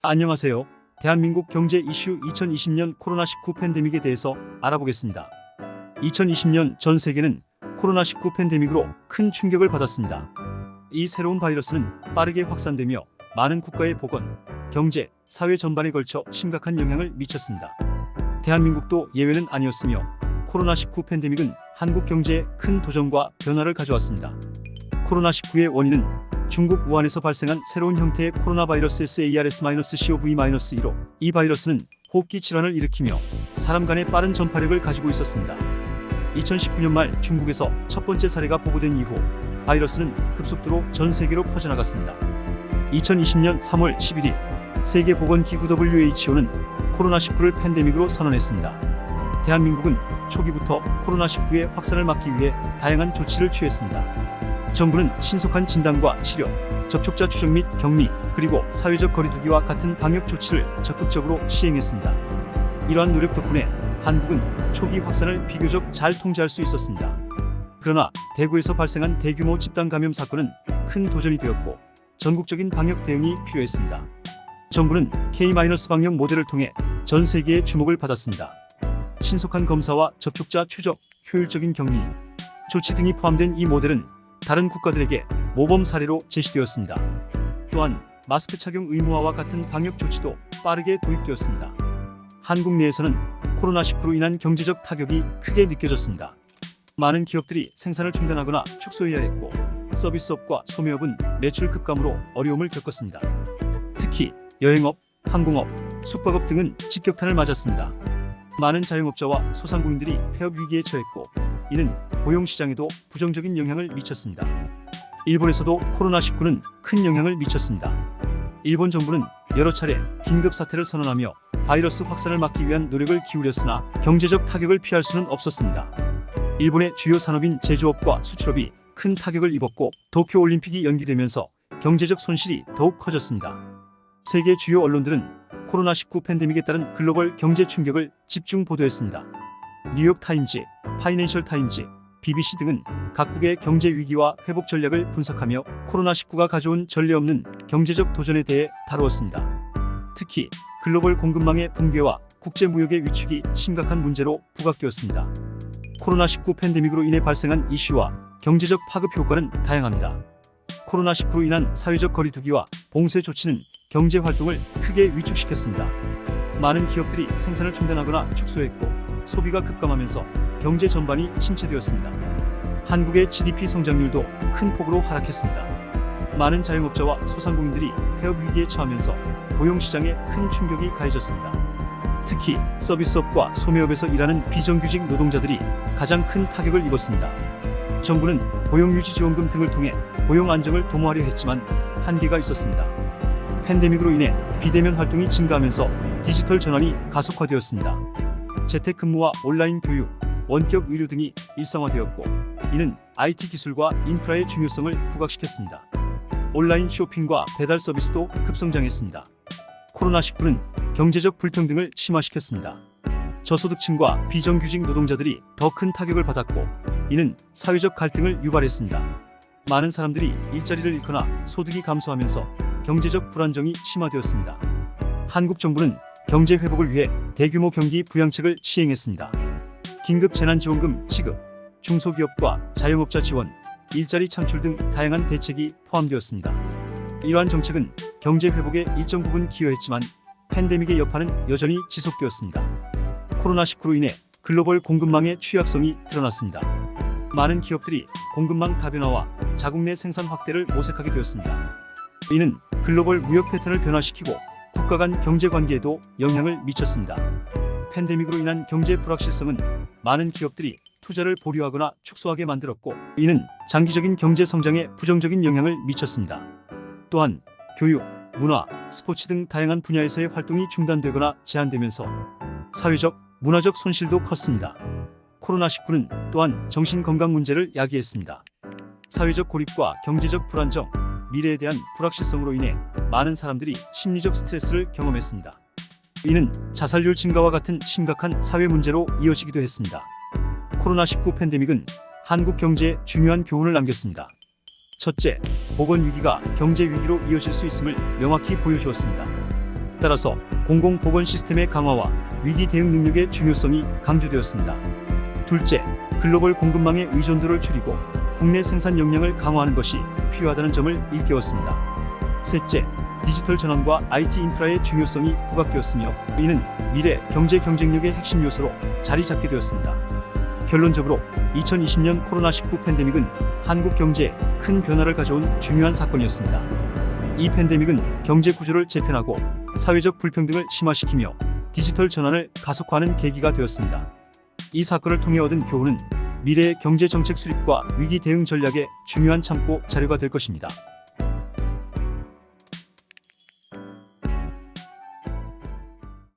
안녕하세요. 대한민국 경제 이슈 2020년 코로나19 팬데믹에 대해서 알아보겠습니다. 2020년 전 세계는 코로나19 팬데믹으로 큰 충격을 받았습니다. 이 새로운 바이러스는 빠르게 확산되며 많은 국가의 보건, 경제, 사회 전반에 걸쳐 심각한 영향을 미쳤습니다. 대한민국도 예외는 아니었으며 코로나19 팬데믹은 한국 경제에 큰 도전과 변화를 가져왔습니다. 코로나19의 원인은 중국 우한에서 발생한 새로운 형태의 코로나 바이러스 SARS-CoV-1로 이 바이러스는 호흡기 질환을 일으키며 사람 간의 빠른 전파력을 가지고 있었습니다. 2019년 말 중국에서 첫 번째 사례가 보고된 이후 바이러스는 급속도로 전 세계로 퍼져나갔습니다. 2020년 3월 11일 세계보건기구 WHO는 코로나19를 팬데믹으로 선언했습니다. 대한민국은 초기부터 코로나19의 확산을 막기 위해 다양한 조치를 취했습니다. 정부는 신속한 진단과 치료, 접촉자 추적 및 격리, 그리고 사회적 거리두기와 같은 방역 조치를 적극적으로 시행했습니다. 이러한 노력 덕분에 한국은 초기 확산을 비교적 잘 통제할 수 있었습니다. 그러나 대구에서 발생한 대규모 집단 감염 사건은 큰 도전이 되었고 전국적인 방역 대응이 필요했습니다. 정부는 K-방역 모델을 통해 전 세계의 주목을 받았습니다. 신속한 검사와 접촉자 추적, 효율적인 격리, 조치 등이 포함된 이 모델은 다른 국가들에게 모범 사례로 제시되었습니다. 또한 마스크 착용 의무화와 같은 방역 조치도 빠르게 도입되었습니다. 한국 내에서는 코로나19로 인한 경제적 타격이 크게 느껴졌습니다. 많은 기업들이 생산을 중단하거나 축소해야 했고 서비스업과 소매업은 매출 급감으로 어려움을 겪었습니다. 특히 여행업, 항공업, 숙박업 등은 직격탄을 맞았습니다. 많은 자영업자와 소상공인들이 폐업 위기에 처했고 이는 고용시장에도 부정적인 영향을 미쳤습니다. 일본에서도 코로나19는 큰 영향을 미쳤습니다. 일본 정부는 여러 차례 긴급 사태를 선언하며 바이러스 확산을 막기 위한 노력을 기울였으나 경제적 타격을 피할 수는 없었습니다. 일본의 주요 산업인 제조업과 수출업이 큰 타격을 입었고 도쿄올림픽이 연기되면서 경제적 손실이 더욱 커졌습니다. 세계 주요 언론들은 코로나19 팬데믹에 따른 글로벌 경제 충격을 집중 보도했습니다. 뉴욕타임즈, 파이낸셜타임즈, BBC 등은 각국의 경제 위기와 회복 전략을 분석하며 코로나19가 가져온 전례 없는 경제적 도전에 대해 다루었습니다. 특히 글로벌 공급망의 붕괴와 국제무역의 위축이 심각한 문제로 부각되었습니다. 코로나19 팬데믹으로 인해 발생한 이슈와 경제적 파급 효과는 다양합니다. 코로나19로 인한 사회적 거리두기와 봉쇄 조치는 경제 활동을 크게 위축시켰습니다. 많은 기업들이 생산을 중단하거나 축소했고 소비가 급감하면서 경제 전반이 침체되었습니다. 한국의 GDP 성장률도 큰 폭으로 하락했습니다. 많은 자영업자와 소상공인들이 폐업 위기에 처하면서 고용시장에 큰 충격이 가해졌습니다. 특히 서비스업과 소매업에서 일하는 비정규직 노동자들이 가장 큰 타격을 입었습니다. 정부는 고용유지지원금 등을 통해 고용 안정을 도모하려 했지만 한계가 있었습니다. 팬데믹으로 인해 비대면 활동이 증가하면서 디지털 전환이 가속화되었습니다. 재택근무와 온라인 교육, 원격 의료 등이 일상화되었고 이는 IT 기술과 인프라의 중요성을 부각시켰습니다. 온라인 쇼핑과 배달 서비스도 급성장했습니다. 코로나19는 경제적 불평등을 심화시켰습니다. 저소득층과 비정규직 노동자들이 더 큰 타격을 받았고 이는 사회적 갈등을 유발했습니다. 많은 사람들이 일자리를 잃거나 소득이 감소하면서 경제적 불안정이 심화되었습니다. 한국 정부는 경제 회복을 위해 대규모 경기 부양책을 시행했습니다. 긴급 재난지원금 지급, 중소기업과 자영업자 지원, 일자리 창출 등 다양한 대책이 포함되었습니다. 이러한 정책은 경제 회복에 일정 부분 기여했지만 팬데믹의 여파는 여전히 지속되었습니다. 코로나19로 인해 글로벌 공급망의 취약성이 드러났습니다. 많은 기업들이 공급망 다변화와 자국 내 생산 확대를 모색하게 되었습니다. 이는 글로벌 무역 패턴을 변화시키고 국가 간 경제 관계에도 영향을 미쳤습니다. 팬데믹으로 인한 경제 불확실성은 많은 기업들이 투자를 보류하거나 축소하게 만들었고 이는 장기적인 경제 성장에 부정적인 영향을 미쳤습니다. 또한 교육, 문화, 스포츠 등 다양한 분야에서의 활동이 중단되거나 제한되면서 사회적, 문화적 손실도 컸습니다. 코로나19는 또한 정신건강 문제를 야기했습니다. 사회적 고립과 경제적 불안정, 미래에 대한 불확실성으로 인해 많은 사람들이 심리적 스트레스를 경험했습니다. 이는 자살률 증가와 같은 심각한 사회 문제로 이어지기도 했습니다. 코로나19 팬데믹은 한국 경제에 중요한 교훈을 남겼습니다. 첫째, 보건 위기가 경제 위기로 이어질 수 있음을 명확히 보여주었습니다. 따라서 공공보건 시스템의 강화와 위기 대응 능력의 중요성이 강조되었습니다. 둘째, 글로벌 공급망의 의존도를 줄이고 국내 생산 역량을 강화하는 것이 필요하다는 점을 일깨웠습니다. 셋째, 디지털 전환과 IT 인프라의 중요성이 부각되었으며 이는 미래 경제 경쟁력의 핵심 요소로 자리 잡게 되었습니다. 결론적으로 2020년 코로나19 팬데믹은 한국 경제에 큰 변화를 가져온 중요한 사건이었습니다. 이 팬데믹은 경제 구조를 재편하고 사회적 불평등을 심화시키며 디지털 전환을 가속화하는 계기가 되었습니다. 이 사건을 통해 얻은 교훈은 미래의 경제 정책 수립과 위기 대응 전략의 중요한 참고 자료가 될 것입니다.